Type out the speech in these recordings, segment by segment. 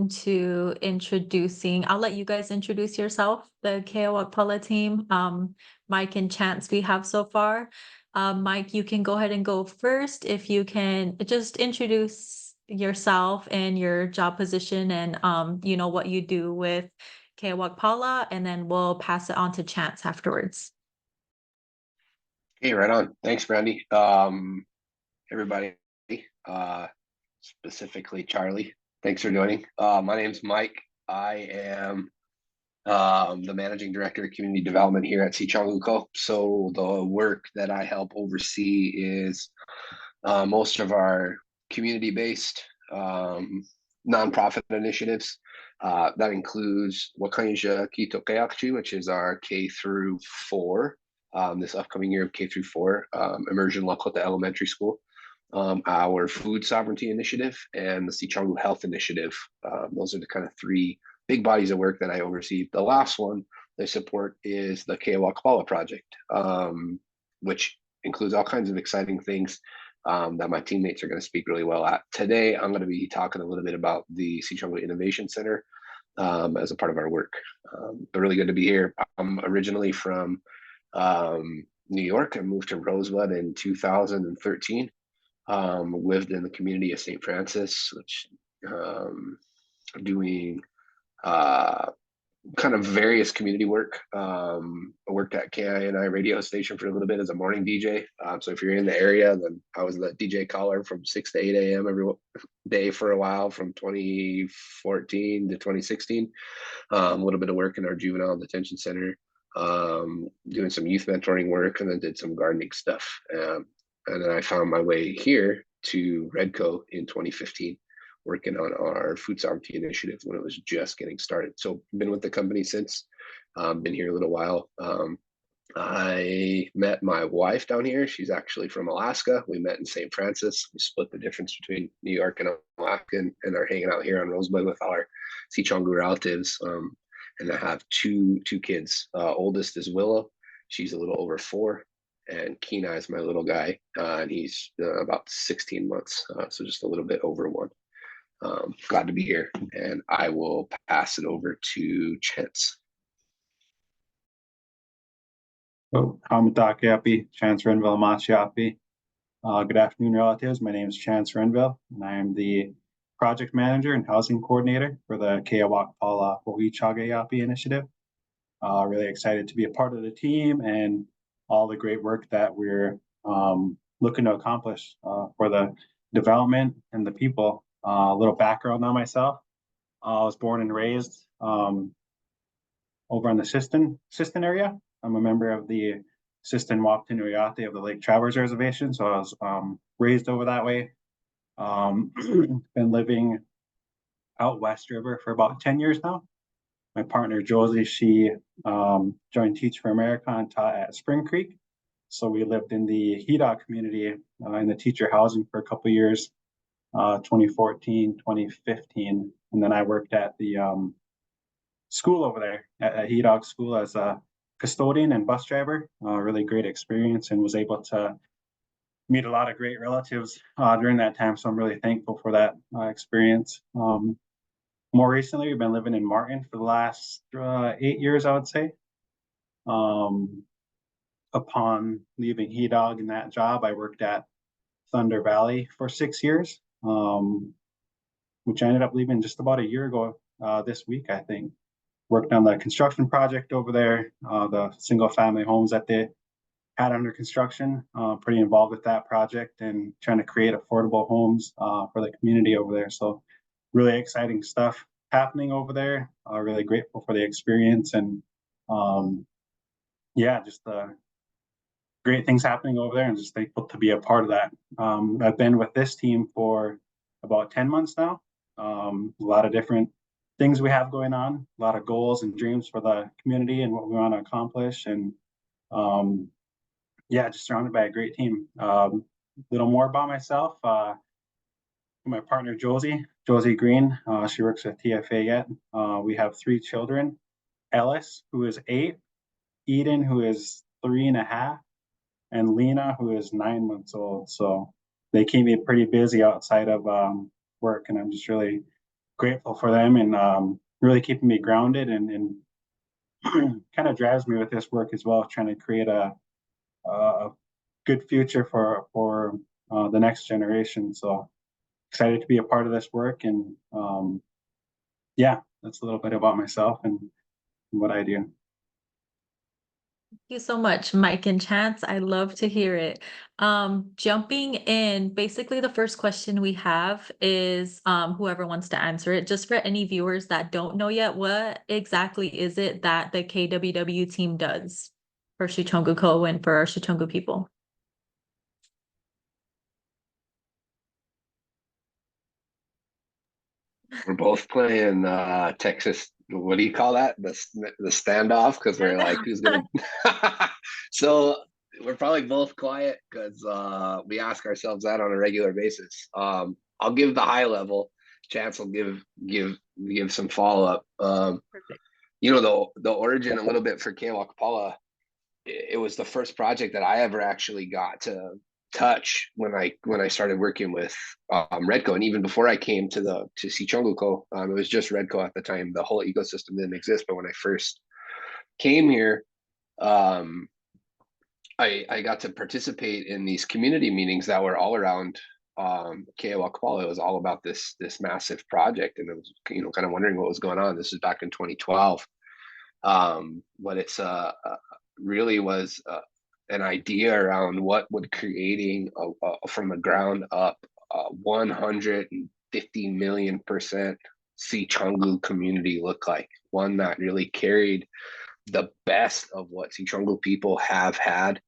to introducing, I'll let you guys introduce yourself, the Keya Wakpala team. Mike and Chance we have so far. Mike, you can go ahead and go first. If you can just introduce yourself and your job position and what you do with Keya Wakpala, and then we'll pass it on to Chance afterwards. Hey, right on. Thanks, Brandy. Everybody, specifically Charlie, thanks for joining. My name's Mike. I am the managing director of community development here at Sicangu. So the work that I help oversee is most of our community-based nonprofit initiatives. That includes Wakanja Kito Kayakchi, which is our K through 4. This upcoming year of K through 4 immersion Lakota Elementary School. Our food sovereignty initiative and the Sicangu Health Initiative. Those are the kind of 3 big bodies of work that I oversee. The last one they support is the Keya Wakpala project, which includes all kinds of exciting things that my teammates are going to speak really well at. Today, I'm going to be talking a little bit about the Sicangu Innovation Center as a part of our work. But really good to be here. I'm originally from New York. I moved to Rosebud in 2013. Lived in the community of St. Francis, which doing kind of various community work. I worked at KINI radio station for a little bit as a morning DJ. So if you're in the area, then I was the DJ caller from 6 to 8 a.m. every day for a while, from 2014 to 2016. A little bit of work in our juvenile detention center, doing some youth mentoring work, and then did some gardening stuff. And then I found my way here to Redco in 2015, working on our food sovereignty initiative when it was just getting started. So been with the company since, been here a little while. I met my wife down here. She's actually from Alaska. We met in St. Francis. We split the difference between New York and Alaska and are hanging out here on Rosebud with our Sicangu relatives. And I have two kids. Oldest is Willow. She's a little over 4. And Kenai is my little guy, and he's about 16 months, so just a little bit over 1. Glad to be here, and I will pass it over to Chance. Hamatakiapi, Chance Renville Mashiapi. Good afternoon, relatives. My name is Chance Renville, and I am the project manager and housing coordinator for the Keya Wakpala Yapi initiative. Really excited to be a part of the team and all the great work that we're looking to accomplish for the development and the people. A little background on myself. I was born and raised over in the Siston area. I'm a member of the Siston Wapton Uyate of the Lake Traverse Reservation, so I was raised over that way. Been living out West River for about 10 years now. My partner Josie, she joined Teach for America and taught at Spring Creek. So we lived in the Hida community in the teacher housing for a couple of years, 2014, 2015. And then I worked at the school over there at Hida School as a custodian and bus driver. Really great experience, and was able to meet a lot of great relatives during that time. So I'm really thankful for that experience. More recently, we've been living in Martin for the last 8 years, I would say. Upon leaving HEDOG in that job, I worked at Thunder Valley for 6 years, which I ended up leaving just about a year ago this week, I think. Worked on the construction project over there, the single family homes that they had under construction. Pretty involved with that project and trying to create affordable homes for the community over there. So really exciting stuff happening over there. Really grateful for the experience, and just great things happening over there, and just thankful to be a part of that. I've been with this team for about 10 months now. A lot of different things we have going on, a lot of goals and dreams for the community and what we want to accomplish, and just surrounded by a great team. Little more about myself. My partner Josie Green. She works at TFA yet. We have 3 children: Ellis, who is 8, Eden, who is 3.5, and Lena, who is 9 months old. So they keep me pretty busy outside of work, and I'm just really grateful for them and really keeping me grounded and kind of drives me with this work as well, trying to create a good future for the next generation. So excited to be a part of this work, and yeah, that's a little bit about myself and what I do. Thank you so much, Mike and Chance. I love to hear it. Jumping in, basically the first question we have is whoever wants to answer it, just for any viewers that don't know yet, what exactly is it that the KWW team does for Sicangu Co and for our Sicangu people? We're both playing Texas. What do you call that? The standoff, because we're like, who's gonna? So we're probably both quiet because we ask ourselves that on a regular basis. I'll give the high level. Chance will give some follow up. Perfect. You know, the origin a little bit for Keya Wakpala. It was the first project that I ever actually got to touch when I started working with Redco, and even before I came to Sicangu Co, it was just Redco at the time. The whole ecosystem didn't exist. But when I first came here, I got to participate in these community meetings that were all around Keya Wakpala. It was all about this massive project, and it was, you know, kind of wondering what was going on. This is back in 2012. But it's really was an idea around what would creating from the ground up 150 million% Sicangu community look like. One that really carried the best of what Sicangu people have had,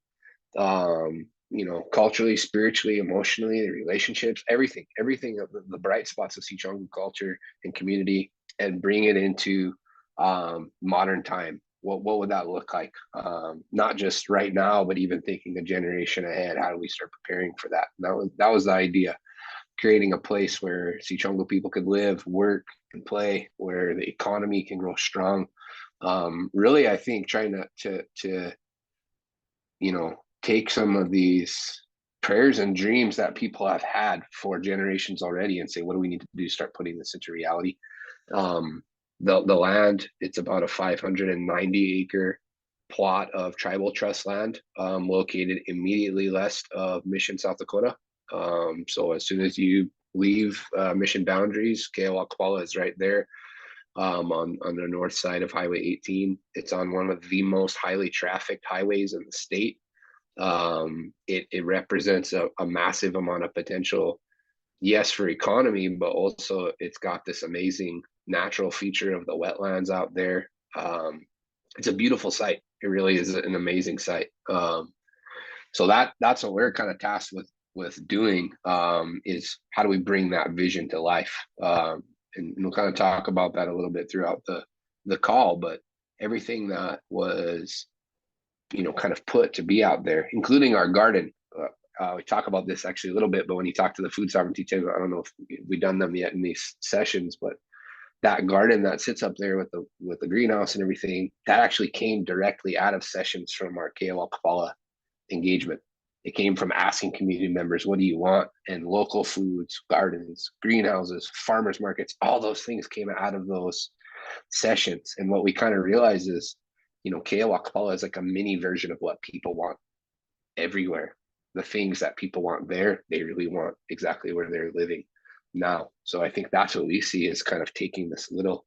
you know, culturally, spiritually, emotionally, the relationships, everything of the bright spots of Sicangu culture and community, and bring it into modern time. What would that look like? Not just right now, but even thinking a generation ahead. How do we start preparing for that? And that was the idea, creating a place where Sicangu people could live, work, and play, where the economy can grow strong. Really, I think trying to you know, take some of these prayers and dreams that people have had for generations already and say, what do we need to do to start putting this into reality? The land, it's about a 590 acre plot of tribal trust land, located immediately west of Mission, South Dakota. So as soon as you leave Mission boundaries, Keya Wakpala is right there, on the north side of Highway 18. It's on one of the most highly trafficked highways in the state. It represents a massive amount of potential, yes, for economy, but also it's got this amazing natural feature of the wetlands out there. It's a beautiful site. It really is an amazing site. So that's what we're kind of tasked with doing, is how do we bring that vision to life? And we'll kind of talk about that a little bit throughout the call, but everything that was, you know, kind of put to be out there, including our garden. We talk about this actually a little bit, but when you talk to the food sovereignty team, I don't know if we've done them yet in these sessions, but that garden that sits up there with the greenhouse and everything, that actually came directly out of sessions from our Keya Wakpala engagement. It came from asking community members, what do you want? And local foods, gardens, greenhouses, farmers markets, all those things came out of those sessions. And what we kind of realized is, you know, Keya Wakpala is like a mini version of what people want everywhere. The things that people want there, they really want exactly where they're living now. So I think that's what we see is kind of taking this little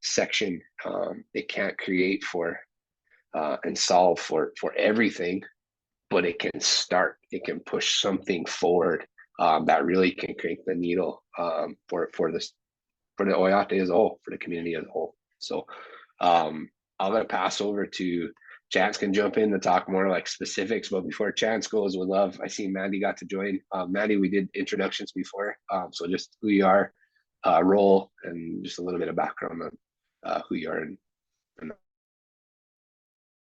section. It can't create for and solve for everything, but it can start. It can push something forward that really can create the needle for the Oyate as a whole, for the community as a whole. So I'm gonna pass over to Chance, can jump in to talk more like specifics, but before Chance goes, would love, I see Mandy got to join. Mandy, we did introductions before, so just who you are, role, and just a little bit of background on who you are. And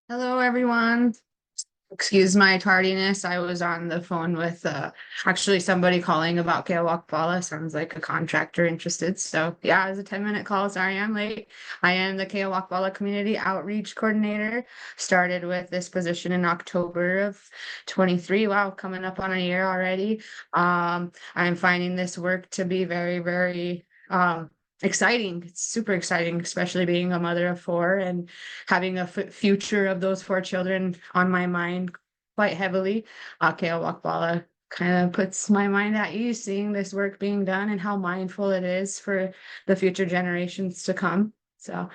Hello, everyone. Excuse my tardiness. I was on the phone with actually somebody calling about Keya Wakpala. Sounds like a contractor interested. So yeah, it was a 10-minute call. Sorry, I'm late. I am the Keya Wakpala Community Outreach Coordinator. Started with this position in October of 23. Wow, coming up on a year already. I'm finding this work to be very, very exciting. It's super exciting, especially being a mother of four and having a future of those four children on my mind quite heavily. Keya Wakpala kind of puts my mind at ease seeing this work being done and how mindful it is for the future generations to come. So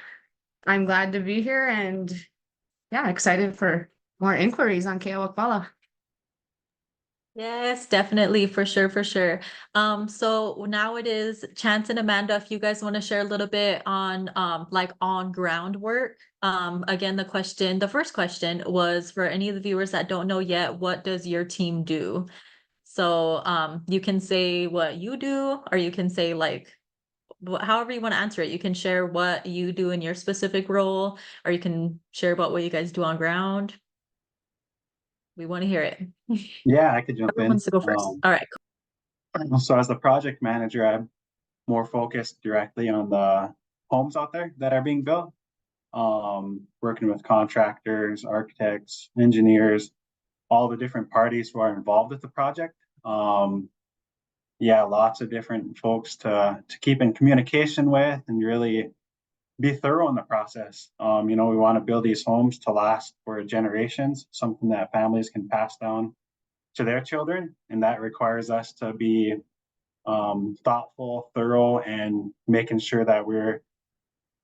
I'm glad to be here and yeah, excited for more inquiries on Keya Wakpala. Yes, definitely, for sure, for sure. So now it is Chance and Amanda, if you guys want to share a little bit on like on ground work. Again, the first question was for any of the viewers that don't know yet, what does your team do? So you can say what you do, or you can say like however you want to answer it. You can share what you do in your specific role, or you can share about what you guys do on ground. We want to hear it. Yeah, I could jump Who in. wants to go first? All right. So as the project manager, I'm more focused directly on the homes out there that are being built. Working with contractors, architects, engineers, all the different parties who are involved with the project. Yeah, lots of different folks to keep in communication with and really be thorough in the process. We want to build these homes to last for generations, something that families can pass down to their children, and that requires us to be thoughtful, thorough, and making sure that we're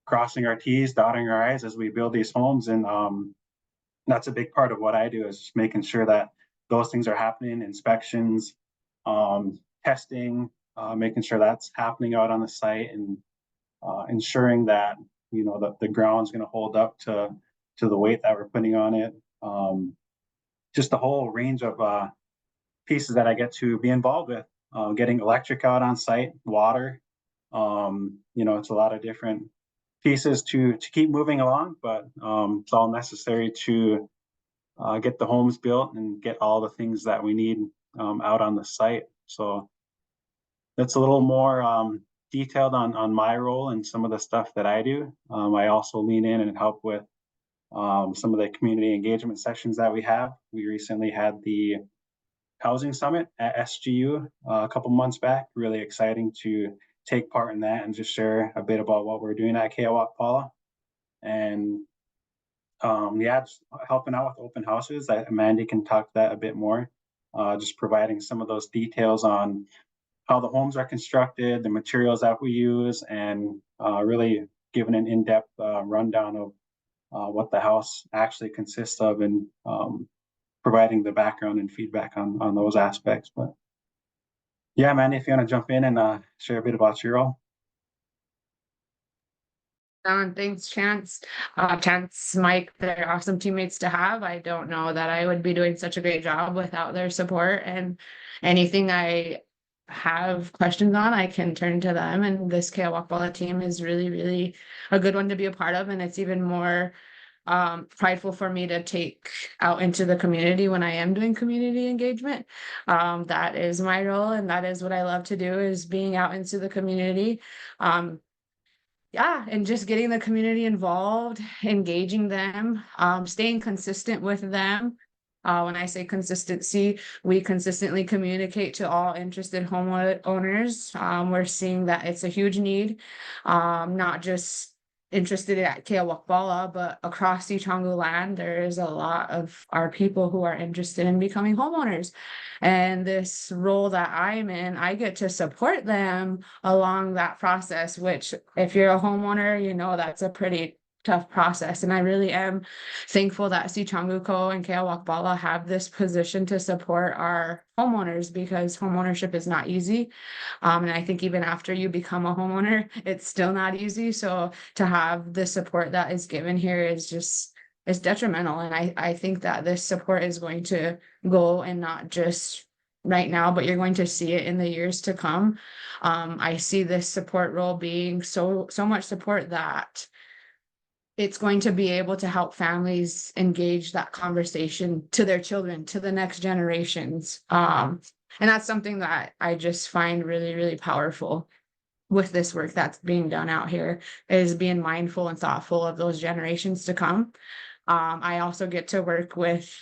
crossing our T's, dotting our I's as we build these homes. And that's a big part of what I do, is just making sure that those things are happening, inspections, testing, making sure that's happening out on the site, and ensuring that the ground's going to hold up to the weight that we're putting on it. Just the whole range of pieces that I get to be involved with. Getting electric out on site, water. It's a lot of different pieces to keep moving along, but it's all necessary to get the homes built and get all the things that we need out on the site. So that's a little more detailed on my role and some of the stuff that I do. I also lean in and help with some of the community engagement sessions that we have. We recently had the Housing Summit at SGU a couple months back. Really exciting to take part in that and just share a bit about what we're doing at Keya Wakpala. And just helping out with open houses. Mandy can talk to that a bit more. Just providing some of those details on how the homes are constructed, the materials that we use, and really giving an in-depth rundown of what the house actually consists of, and providing the background and feedback on those aspects. But yeah, Mandy, if you want to jump in and share a bit about your role. Thanks, Chance. Chance, Mike, they're awesome teammates to have. I don't know that I would be doing such a great job without their support, and anything I have questions on, I can turn to them. And this Keya Wakpala team is really, really a good one to be a part of. And it's even more prideful for me to take out into the community when I am doing community engagement. That is my role, and that is what I love to do, is being out into the community. And just getting the community involved, engaging them, staying consistent with them. When I say consistency, we consistently communicate to all interested homeowners. We're seeing that it's a huge need, not just interested at Keya Wakpala, but across Sicangu land. There is a lot of our people who are interested in becoming homeowners. And this role that I'm in, I get to support them along that process, which if you're a homeowner, that's a pretty tough process. And I really am thankful that Sicangu Co and Keya Wakpala have this position to support our homeowners, because homeownership is not easy. And I think even after you become a homeowner, it's still not easy. So to have the support that is given here is detrimental. And I think that this support is going to go, and not just right now, but you're going to see it in the years to come. I see this support role being so much support that it's going to be able to help families engage that conversation to their children, to the next generations. And that's something that I just find really, really powerful with this work that's being done out here, is being mindful and thoughtful of those generations to come. I also get to work with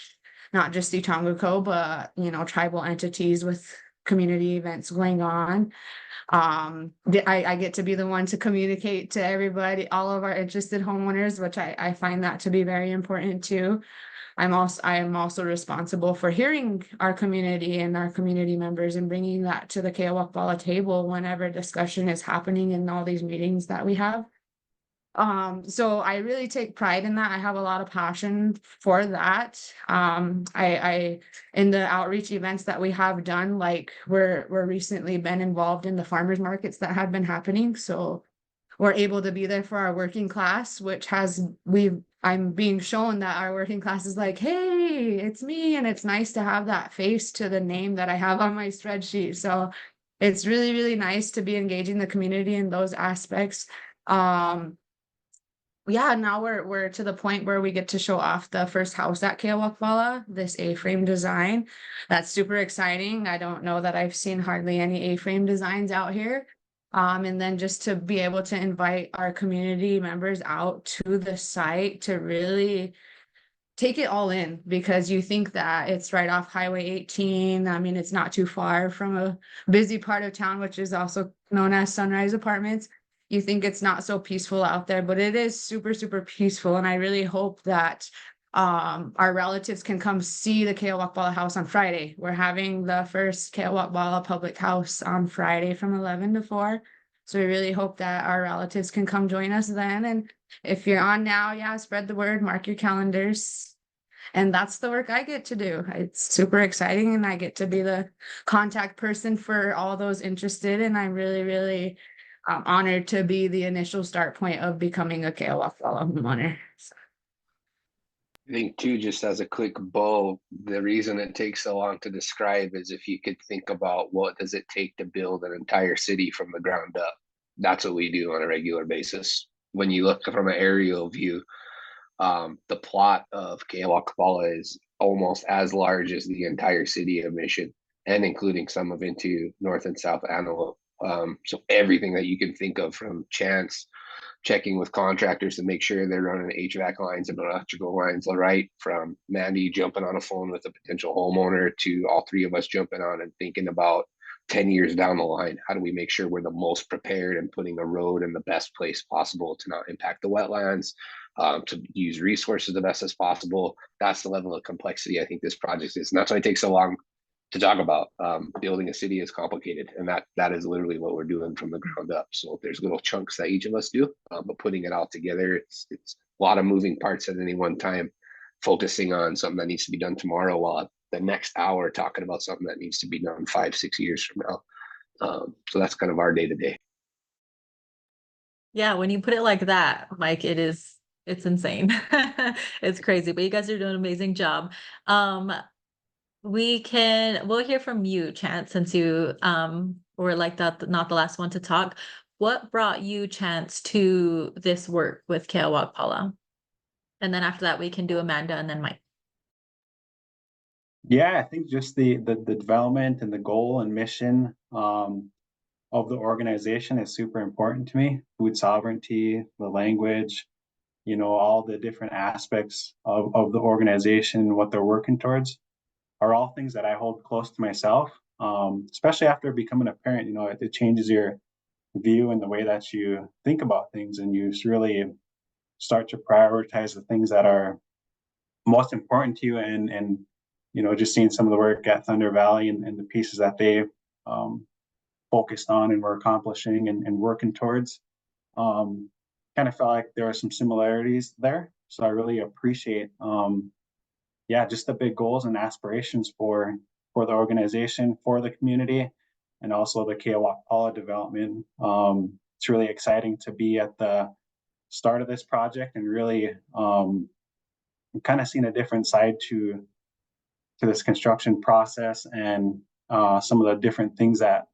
not just Sicangu Co, but tribal entities with community events going on. I get to be the one to communicate to everybody, all of our interested homeowners, which I find that to be very important too. I am also responsible for hearing our community and our community members and bringing that to the Keya Wakpala table whenever discussion is happening in all these meetings that we have. So I really take pride in that. I have a lot of passion for that. I in the outreach events that we have done, like we're recently been involved in the farmers markets that have been happening. So we're able to be there for our working class, which I'm being shown that our working class is like, hey, it's me. And it's nice to have that face to the name that I have on my spreadsheet. So it's really, really nice to be engaging the community in those aspects. Yeah, now we're to the point where we get to show off the first house at Keya Wakpala, this A-frame design. That's super exciting. I don't know that I've seen hardly any A-frame designs out here. And then just to be able to invite our community members out to the site to really take it all in, because you think that it's right off Highway 18. I mean, it's not too far from a busy part of town, which is also known as Sunrise Apartments. You think it's not so peaceful out there, but it is super, super peaceful. And I really hope that our relatives can come see the Keya Wakpala house on Friday. We're having the first Keya Wakpala public house on Friday from 11 to 4. So we really hope that our relatives can come join us then. And if you're on now, yeah, spread the word, mark your calendars. And that's the work I get to do. It's super exciting, and I get to be the contact person for all those interested. And I'm really, really honored to be the initial start point of becoming a Keya Wakpala homeowner. So. I think too, just as a quick bow, the reason it takes so long to describe is if you could think about what does it take to build an entire city from the ground up. That's what we do on a regular basis. When you look from an aerial view, the plot of Keya Wakpala is almost as large as the entire city of Mission, and including some of into North and South Antelope. So everything that you can think of, from Chance checking with contractors to make sure they're running HVAC lines and electrical lines all right, from Mandy jumping on a phone with a potential homeowner, to all three of us jumping on and thinking about 10 years down the line, how do we make sure we're the most prepared and putting a road in the best place possible to not impact the wetlands, to use resources the best as possible. That's the level of complexity I think this project is. And that's why it takes so long to talk about. Building a city is complicated, and that is literally what we're doing from the ground up. So there's little chunks that each of us do, but putting it all together, it's a lot of moving parts at any one time, focusing on something that needs to be done tomorrow, while the next hour talking about something that needs to be done 5-6 years from now. So that's kind of our day to day. Yeah, when you put it like that, Mike, it's insane. It's crazy, but you guys are doing an amazing job. We'll hear from you, Chance, since you were like that, not the last one to talk. What brought you, Chance, to this work with Keya Wakpala? And then after that, we can do Amanda and then Mike. Yeah, I think just the development and the goal and mission of the organization is super important to me. Food sovereignty, the language, all the different aspects of the organization, what they're working towards, are all things that I hold close to myself. Especially after becoming a parent, it changes your view and the way that you think about things, and you really start to prioritize the things that are most important to you. And just seeing some of the work at Thunder Valley and the pieces that they focused on and were accomplishing and working towards, kind of felt like there are some similarities there. So I really appreciate just the big goals and aspirations for the organization, for the community, and also the Keya Wakpala development. It's really exciting to be at the start of this project and really kind of seeing a different side to this construction process, and some of the different things that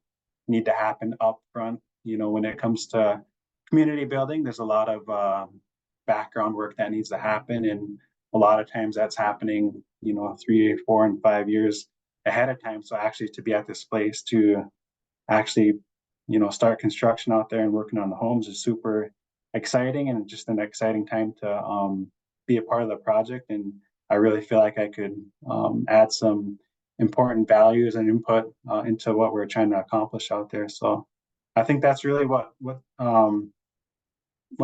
need to happen up front. When it comes to community building, there's a lot of background work that needs to happen, and a lot of times that's happening 3, 4, and 5 years ahead of time. So actually to be at this place to actually start construction out there and working on the homes is super exciting, and just an exciting time to be a part of the project. And I really feel like I could add some important values and input into what we're trying to accomplish out there. So I think that's really what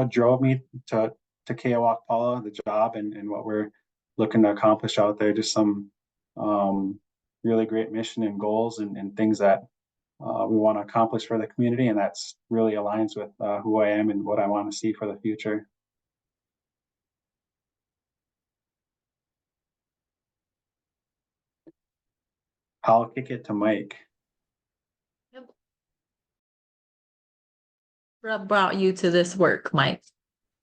drove me to Keya Wakpala, the job, and what we're looking to accomplish out there. Just some really great mission and goals and things that we want to accomplish for the community, and that's really aligns with who I am and what I want to see for the future. I'll kick it to Mike. What brought you to this work, Mike,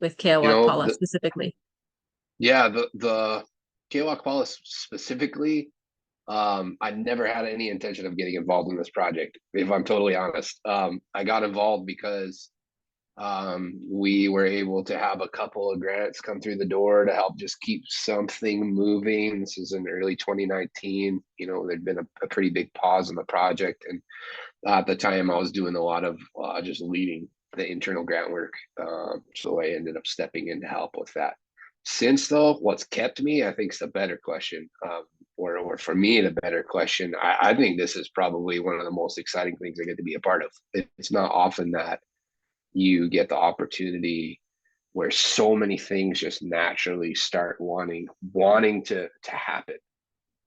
with Keya You know, Wakpala specifically? yeah, the Keya Wakpala specifically, I never had any intention of getting involved in this project, if I'm totally honest. I got involved because we were able to have a couple of grants come through the door to help just keep something moving. This is in early 2019. You know, there'd been a pretty big pause in the project, and at the time I was doing a lot of just leading the internal grant work. So I ended up stepping in to help with that. Since though, what's kept me, I think, is the better question. Or for me, the better question. I think this is probably one of the most exciting things I get to be a part of. It's not often that you get the opportunity where so many things just naturally start wanting to happen.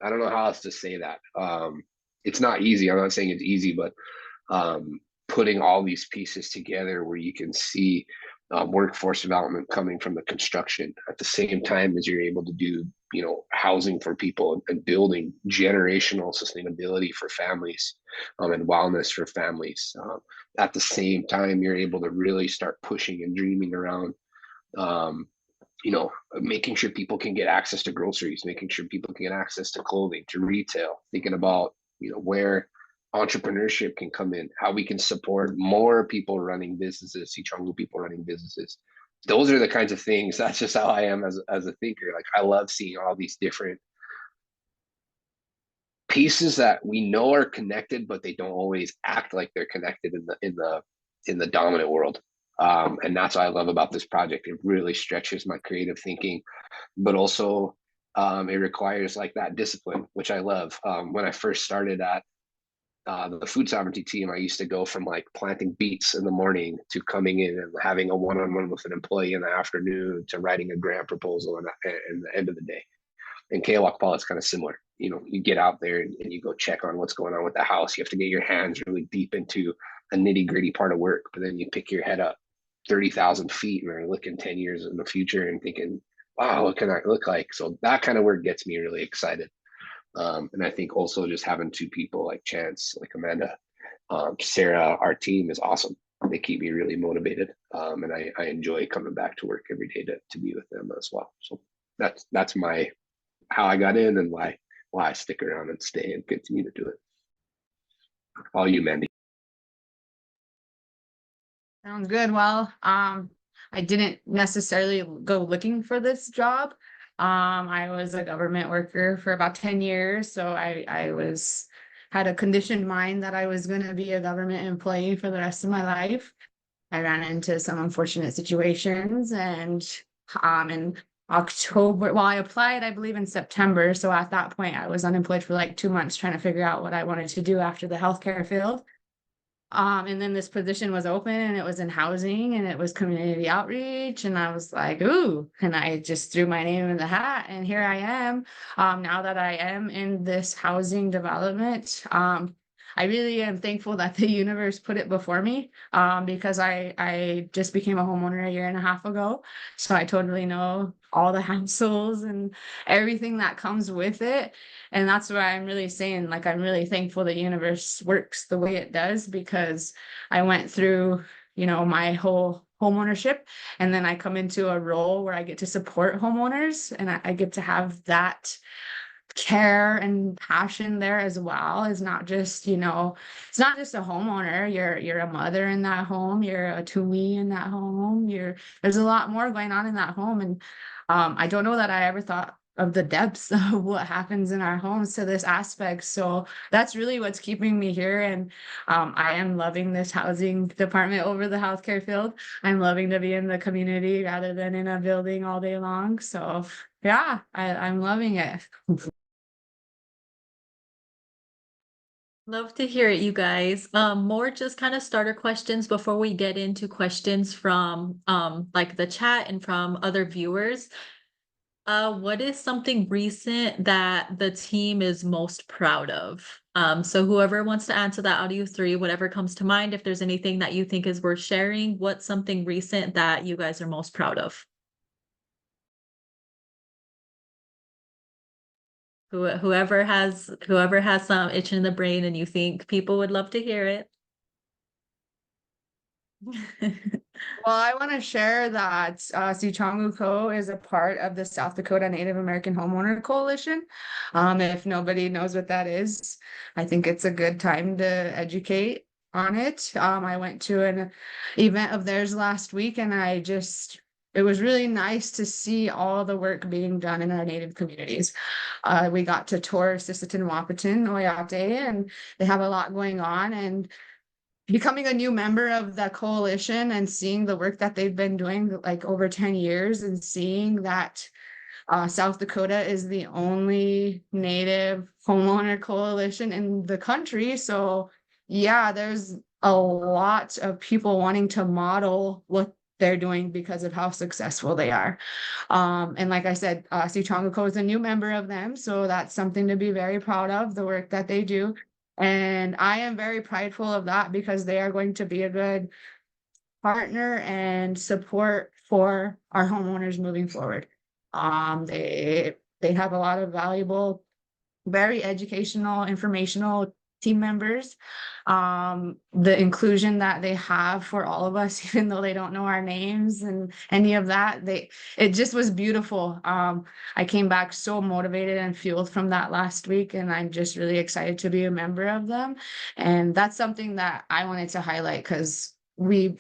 I don't know how else to say that. It's not easy. I'm not saying it's easy, but putting all these pieces together where you can see workforce development coming from the construction at the same time as you're able to do, you know, housing for people and building generational sustainability for families and wellness for families. At the same time, you're able to really start pushing and dreaming around you know, making sure people can get access to groceries, making sure people can get access to clothing, to retail, thinking about, you know, where entrepreneurship can come in, how we can support more people running businesses, Sicangu people running businesses. Those are the kinds of things. That's just how I am as a thinker. Like, I love seeing all these different pieces that we know are connected, but they don't always act like they're connected in the dominant world. And that's what I love about this project. It really stretches my creative thinking, but also it requires like that discipline, which I love. When I first started at the food sovereignty team, I used to go from like planting beets in the morning to coming in and having a one-on-one with an employee in the afternoon to writing a grant proposal in the end of the day. And Keya Wakpala is kind of similar. You know, you get out there and you go check on what's going on with the house. You have to get your hands really deep into a nitty-gritty part of work, but then you pick your head up 30,000 feet and are looking 10 years in the future and thinking, wow, what can I look like? So that kind of work gets me really excited. And I think also just having two people like Chance, like Amanda, Sarah, our team is awesome. They keep me really motivated. And I enjoy coming back to work every day to be with them as well. So that's my how I got in and why I stick around and stay and continue to do it. All you, Mandy. Sounds good. Well, I didn't necessarily go looking for this job. I was a government worker for about 10 years, so I had a conditioned mind that I was going to be a government employee for the rest of my life. I ran into some unfortunate situations, and in October, well, I applied, I believe, in September. So at that point, I was unemployed for like 2 months trying to figure out what I wanted to do after the healthcare field. And then this position was open and it was in housing and it was community outreach. And I was like, ooh, and I just threw my name in the hat and here I am. Now that I am in this housing development, I really am thankful that the universe put it before me, because I just became a homeowner a year and a half ago. So I totally know all the hassles and everything that comes with it. And that's why I'm really saying, like, I'm really thankful the universe works the way it does, because I went through, you know, my whole homeownership, and then I come into a role where I get to support homeowners, and I get to have that care and passion there as well. Is not just, you know, it's not just a homeowner, you're a mother in that home, you're a Tui in that home, there's a lot more going on in that home. And I don't know that I ever thought of the depths of what happens in our homes to this aspect. So that's really what's keeping me here. And I am loving this housing department over the healthcare field. I'm loving to be in the community rather than in a building all day long. So yeah, I'm loving it. Love to hear it, you guys. More just kind of starter questions before we get into questions from like the chat and from other viewers. What is something recent that the team is most proud of? So whoever wants to answer that out of you three, whatever comes to mind, if there's anything that you think is worth sharing, what's something recent that you guys are most proud of? Whoever has some itch in the brain and you think people would love to hear it. Well, I want to share that Sicangu Co. is a part of the South Dakota Native American Homeowner Coalition. If nobody knows what that is, I think it's a good time to educate on it. I went to an event of theirs last week, and it was really nice to see all the work being done in our Native communities. We got to tour Sisseton, Wahpeton, Oyate, and they have a lot going on. And becoming a new member of the coalition and seeing the work that they've been doing like over 10 years and seeing that South Dakota is the only Native homeowner coalition in the country. So yeah, there's a lot of people wanting to model what they're doing because of how successful they are. And like I said, Sicangu Co is a new member of them. So that's something to be very proud of, the work that they do. And I am very prideful of that because they are going to be a good partner and support for our homeowners moving forward. They have a lot of valuable, very educational, informational team members. The inclusion that they have for all of us, even though they don't know our names and any of that, it just was beautiful. I came back so motivated and fueled from that last week, and I'm just really excited to be a member of them. And that's something that I wanted to highlight because got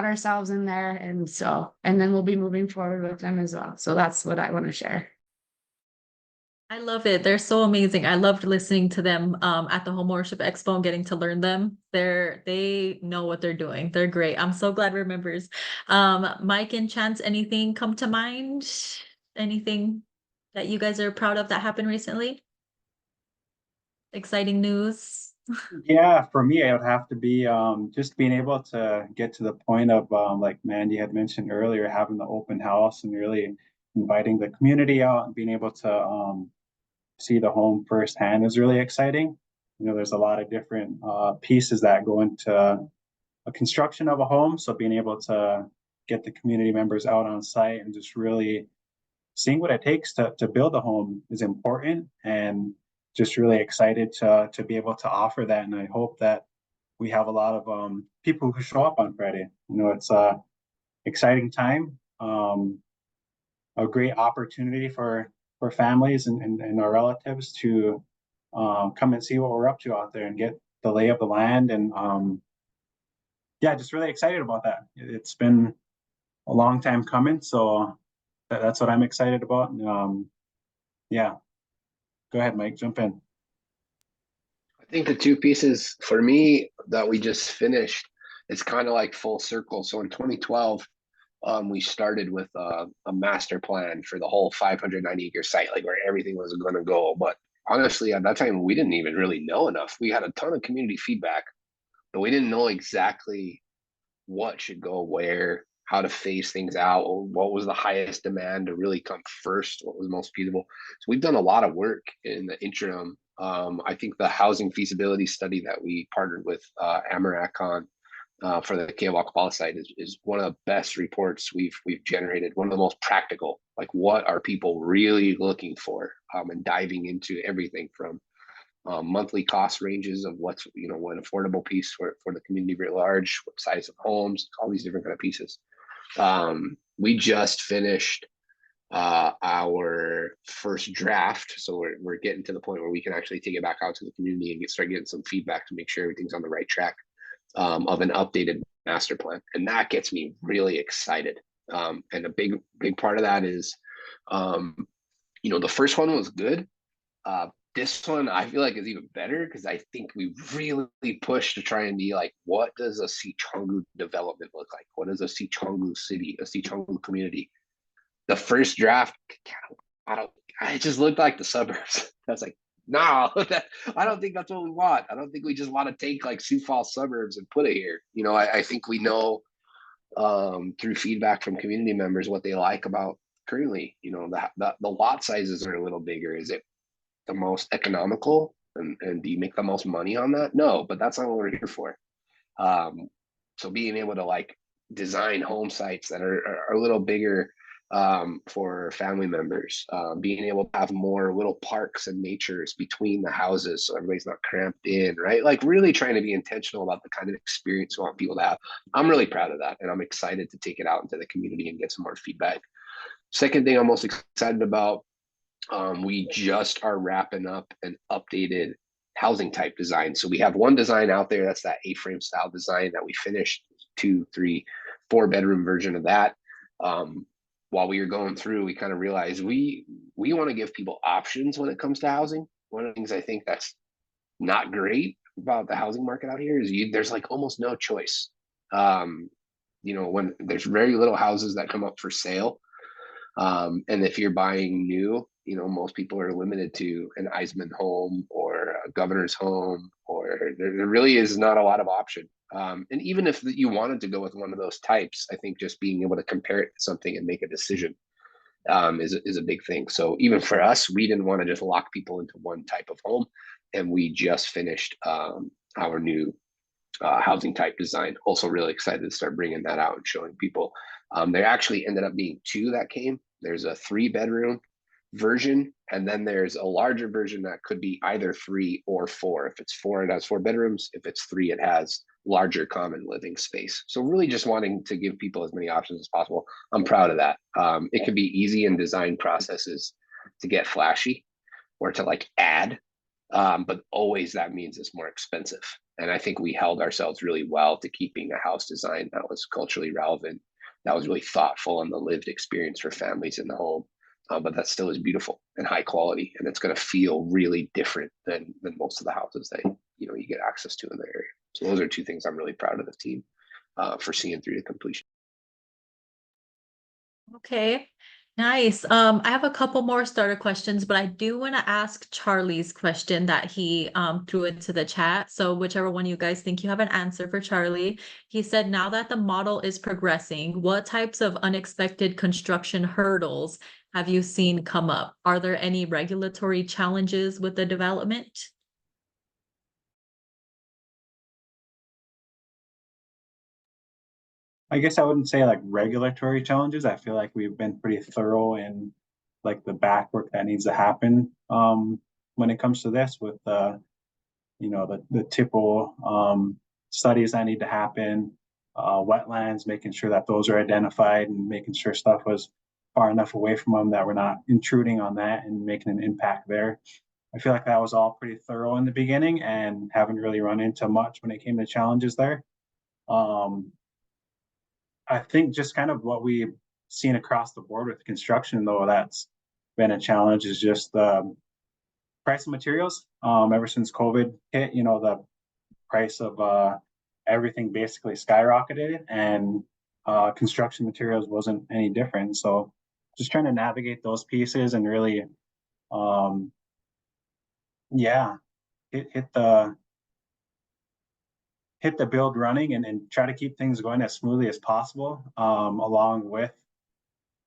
ourselves in there, and then we'll be moving forward with them as well. So that's what I want to share. I love it. They're so amazing. I loved listening to them at the Homeownership Expo and getting to learn them. They know what they're doing. They're great. I'm so glad we're members. Mike and Chance, anything come to mind? Anything that you guys are proud of that happened recently? Exciting news. Yeah, for me, it would have to be just being able to get to the point of like Mandy had mentioned earlier, having the open house and really inviting the community out and being able to see the home firsthand is really exciting. You know, there's a lot of different pieces that go into a construction of a home. So being able to get the community members out on site and just really seeing what it takes to build a home is important, and just really excited to be able to offer that. And I hope that we have a lot of people who show up on Friday. You know, it's a exciting time, a great opportunity for families and our relatives to come and see what we're up to out there and get the lay of the land. And yeah, just really excited about that. It's been a long time coming, so that's what I'm excited about. Yeah, go ahead, Mike, jump in. I think the two pieces for me that we just finished, it's kind of like full circle. So in 2012, we started with a master plan for the whole 590-acre site, like where everything was going to go. But honestly, at that time, we didn't even really know enough. We had a ton of community feedback, but we didn't know exactly what should go where, how to phase things out, what was the highest demand to really come first, what was most feasible. So we've done a lot of work in the interim. I think the housing feasibility study that we partnered with Amarak on for the Keya Wakpala site is one of the best reports we've generated, one of the most practical, like what are people really looking for, and diving into everything from monthly cost ranges of what's, what affordable piece for the community at large, what size of homes, all these different kind of pieces. We just finished our first draft, so we're getting to the point where we can actually take it back out to the community and start getting some feedback to make sure everything's on the right track, of an updated master plan, and that gets me really excited. And a big part of that is, the first one was good. This one I feel like is even better because I think we really pushed to try and be like, what does a Sicangu development look like? What is a Sicangu city, a Sicangu community? The first draft, it just looked like the suburbs. That's like, No, I don't think that's what we want. I don't think we just want to take like Sioux Falls suburbs and put it here. I think we know through feedback from community members what they like about currently. The lot sizes are a little bigger. Is it the most economical, and do you make the most money on that? No, but that's not what we're here for. So being able to like design home sites that are a little bigger for family members, being able to have more little parks and natures between the houses so everybody's not cramped in, right? Like really trying to be intentional about the kind of experience we want people to have. I'm really proud of that, and I'm excited to take it out into the community and get some more feedback. Second thing I'm most excited about, we just are wrapping up an updated housing type design. So we have one design out there, that's that A-frame style design that we finished, 2, 3, 4-bedroom version of that. While we were going through, we kind of realized we want to give people options when it comes to housing. One of the things I think that's not great about the housing market out here is there's like almost no choice. When there's very little houses that come up for sale, and if you're buying new, most people are limited to an Eisman home or a governor's home, or there really is not a lot of option. And even if you wanted to go with one of those types, I think just being able to compare it to something and make a decision is a big thing. So even for us, we didn't want to just lock people into one type of home, and we just finished our new housing type design. Also really excited to start bringing that out and showing people. There actually ended up being 2 that came. There's a 3-bedroom version, and then there's a larger version that could be either 3 or 4. If it's 4, it has 4 bedrooms. If it's 3, it has larger common living space. So really just wanting to give people as many options as possible. I'm proud of that. It can be easy in design processes to get flashy or to like add, but always that means it's more expensive. And I think we held ourselves really well to keeping a house design that was culturally relevant, that was really thoughtful in the lived experience for families in the home. But that still is beautiful and high quality, and it's going to feel really different than most of the houses that you get access to in the area. So those are 2 things I'm really proud of the team for seeing through to completion. Okay, nice. I have a couple more starter questions, but I do want to ask Charlie's question that he threw into the chat. So whichever one you guys think you have an answer for Charlie. He said, now that the model is progressing, what types of unexpected construction hurdles have you seen come up? Are there any regulatory challenges with the development? I guess I wouldn't say like regulatory challenges. I feel like we've been pretty thorough in like the back work that needs to happen when it comes to this, with the typical studies that need to happen, wetlands, making sure that those are identified and making sure stuff was far enough away from them that we're not intruding on that and making an impact there. I feel like that was all pretty thorough in the beginning and haven't really run into much when it came to challenges there. I think just kind of what we've seen across the board with construction, though, that's been a challenge, is just the price of materials. Ever since COVID hit, the price of everything basically skyrocketed, and construction materials wasn't any different. So just trying to navigate those pieces and really, hit the build running and try to keep things going as smoothly as possible, along with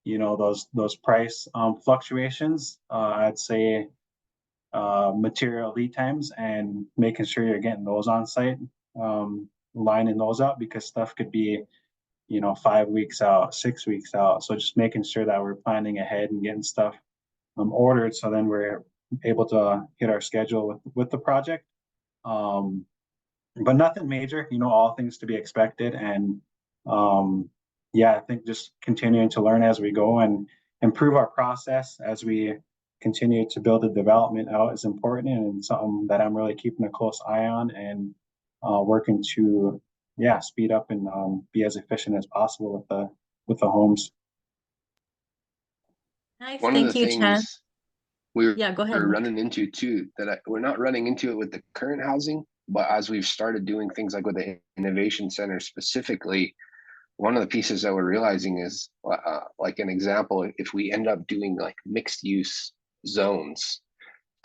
those price fluctuations. I'd say material lead times and making sure you're getting those on site, lining those up, because stuff could be 5 weeks out, 6 weeks out. So just making sure that we're planning ahead and getting stuff ordered, so then we're able to hit our schedule with the project. But nothing major, all things to be expected. And I think just continuing to learn as we go and improve our process as we continue to build the development out is important, and something that I'm really keeping a close eye on, and working to speed up and be as efficient as possible with the homes. Nice, One of the thank you, Chan. things we're Go ahead, Mike. running into too, we're not running into it with the current housing, but as we've started doing things like with the Innovation Center specifically, one of the pieces that we're realizing is, like an example, if we end up doing like mixed use zones,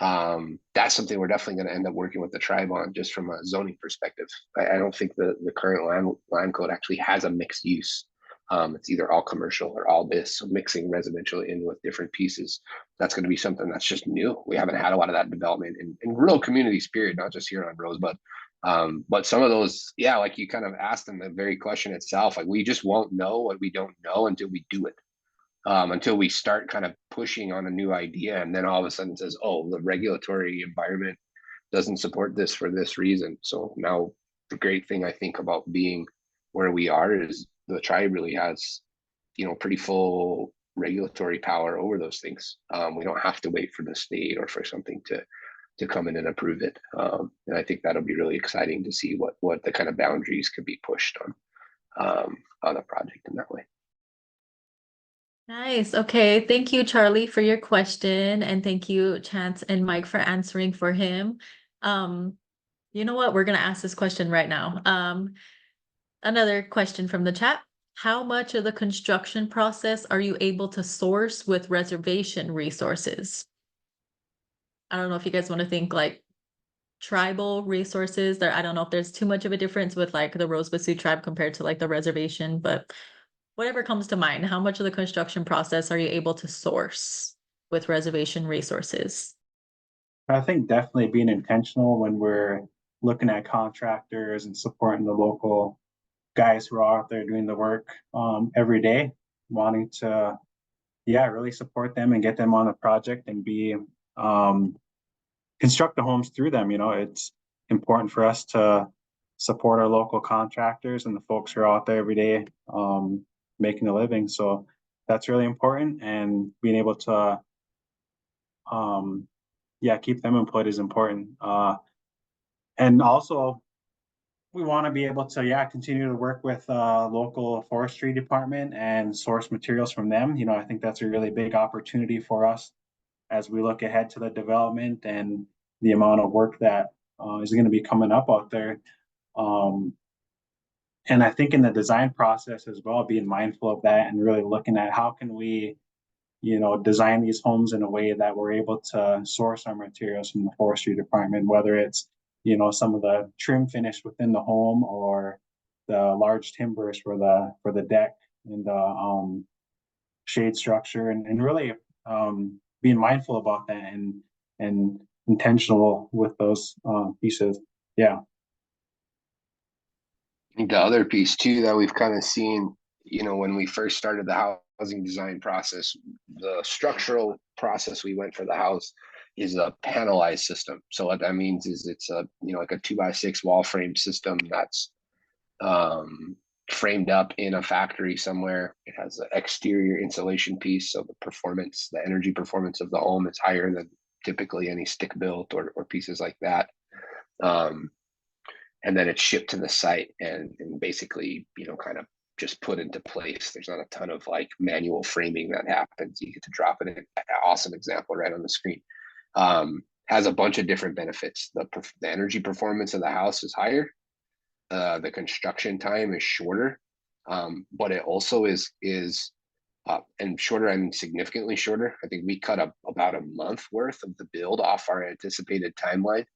That's something we're definitely going to end up working with the tribe on, just from a zoning perspective. I don't think the current land code actually has a mixed use. It's either all commercial or all this, so mixing residential in with different pieces. That's going to be something that's just new. We haven't had a lot of that development in rural communities, period, not just here on Rosebud. But some of those, yeah, like you kind of asked in the very question itself, like we just won't know what we don't know until we do it. Until we start kind of pushing on a new idea, and then all of a sudden says, oh, the regulatory environment doesn't support this for this reason. So now the great thing I think about being where we are is the tribe really has, pretty full regulatory power over those things. We don't have to wait for the state or for something to come in and approve it. And I think that'll be really exciting to see what the kind of boundaries could be pushed on a project in that way. Nice. Okay. Thank you, Charlie, for your question. And thank you, Chance and Mike, for answering for him. You know what? We're going to ask this question right now. Another question from the chat. How much of the construction process are you able to source with reservation resources? I don't know if you guys want to think like tribal resources there. I don't know if there's too much of a difference with like the Rosebud Sioux tribe compared to like the reservation, but whatever comes to mind, how much of the construction process are you able to source with reservation resources? I think definitely being intentional when we're looking at contractors and supporting the local guys who are out there doing the work every day, wanting to, yeah, really support them and get them on the project and be construct the homes through them. It's important for us to support our local contractors and the folks who are out there every day making a living. So that's really important, and being able to keep them employed is important. And also we want to be able to continue to work with local forestry department and source materials from them. I think that's a really big opportunity for us as we look ahead to the development and the amount of work that is going to be coming up out there. And I think in the design process as well, being mindful of that and really looking at how can we, design these homes in a way that we're able to source our materials from the forestry department, whether it's, some of the trim finish within the home or the large timbers for the deck and the shade structure, and really being mindful about that and intentional with those pieces. Yeah. The other piece too that we've kind of seen, when we first started the housing design process, the structural process we went for the house is a panelized system. So what that means is it's a, like a 2x6 wall frame system that's framed up in a factory somewhere. It has an exterior insulation piece, so the energy performance of the home is higher than typically any stick built or pieces like that. And then it's shipped to the site and basically, kind of just put into place. There's not a ton of like manual framing that happens. You get to drop it in. An awesome example right on the screen. Has a bunch of different benefits. The energy performance of the house is higher. The construction time is shorter, but it also is and shorter. I mean, significantly shorter. I think we cut about a month worth of the build off our anticipated timeline.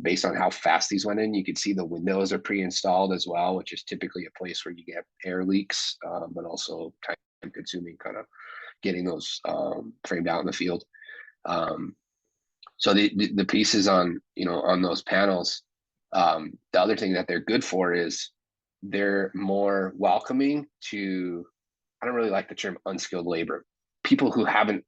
Based on how fast these went in. You can see the windows are pre-installed as well, which is typically a place where you get air leaks, but also time consuming kind of getting those framed out in the field. So the pieces on those panels, the other thing that they're good for is they're more welcoming to, I don't really like the term unskilled labor, people who haven't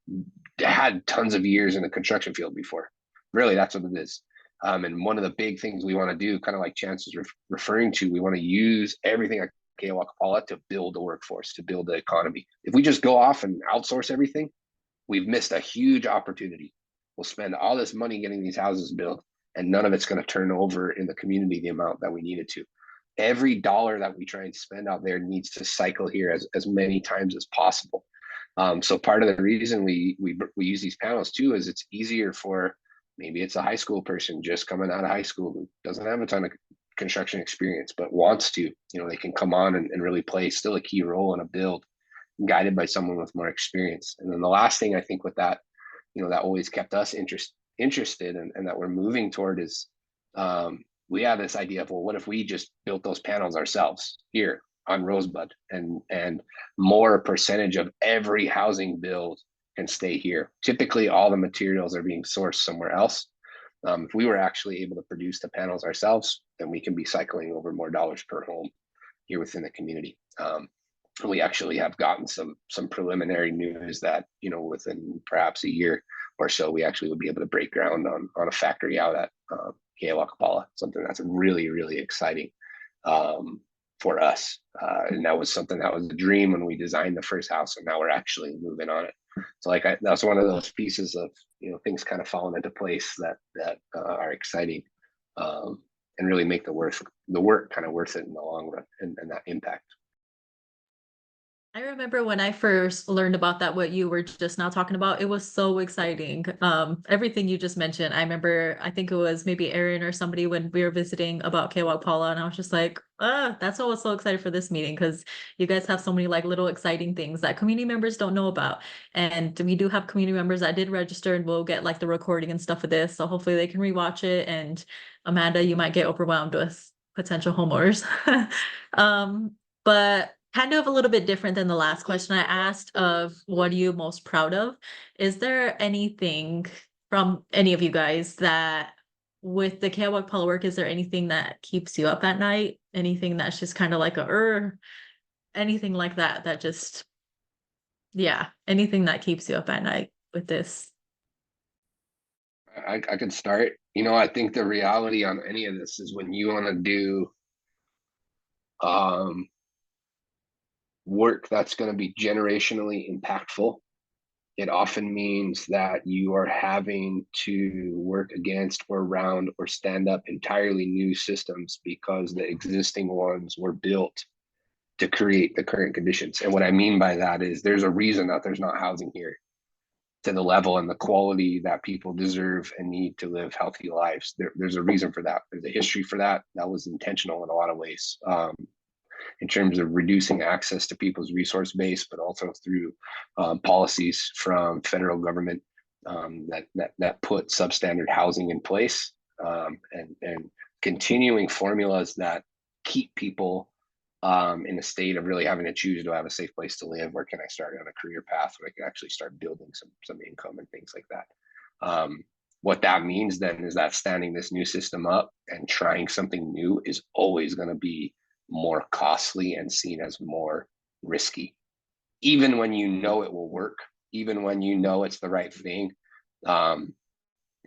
had tons of years in the construction field before. Really, that's what it is. And one of the big things we want to do, kind of like Chance is referring to, we want to use everything at Keya Wakpala to build the workforce, to build the economy. If we just go off and outsource everything, we've missed a huge opportunity. We'll spend all this money getting these houses built, and none of it's going to turn over in the community the amount that we need it to. Every dollar that we try and spend out there needs to cycle here as many times as possible. So part of the reason we use these panels too is it's easier for, maybe it's a high school person just coming out of high school who doesn't have a ton of construction experience, but wants to, they can come on and really play still a key role in a build, guided by someone with more experience. And then the last thing I think with that, that always kept us interested and that we're moving toward is we have this idea of, well, what if we just built those panels ourselves here on Rosebud, and more percentage of every housing build can stay here. Typically, all the materials are being sourced somewhere else. If we were actually able to produce the panels ourselves, then we can be cycling over more dollars per home here within the community. We actually have gotten some preliminary news that, you know, within perhaps a year or so, we actually would be able to break ground on a factory out at Keya Wakpala, something that's really, really exciting for us. And that was something that was a dream when we designed the first house, and now we're actually moving on it. So like that's one of those pieces of, you know, things kind of falling into place that are exciting, and really make the work kind of worth it in the long run, and that impact. I remember when I first learned about that, what you were just now talking about, it was so exciting. Everything you just mentioned, I remember, I think it was maybe Aaron or somebody when we were visiting about Keya Wakpala, and I was just like, that's why I was so excited for this meeting, because you guys have so many like little exciting things that community members don't know about. And we do have community members that did register, and we'll get like the recording and stuff of this. So hopefully they can rewatch it. And Amanda, you might get overwhelmed with potential homeowners. But kind of a little bit different than the last question I asked of what are you most proud of? Is there anything from any of you guys that with the Keya Wakpala work, is there anything that keeps you up at night? Anything that's just kind of like anything like that, that just, yeah, anything that keeps you up at night with this? I could start. You know, I think the reality on any of this is when you want to do work that's going to be generationally impactful, it often means that you are having to work against or around or stand up entirely new systems because the existing ones were built to create the current conditions. And what I mean by that is there's a reason that there's not housing here to the level and the quality that people deserve and need to live healthy lives. There's a reason for that. There's a history for that. That was intentional in a lot of ways. In terms of reducing access to people's resource base, but also through policies from federal government that put substandard housing in place, and continuing formulas that keep people in a state of really having to choose, do I have a safe place to live? Where can I start on a career path where I can actually start building some income and things like that? What that means then is that standing this new system up and trying something new is always going to be more costly and seen as more risky, even when you know it will work, even when you know it's the right thing.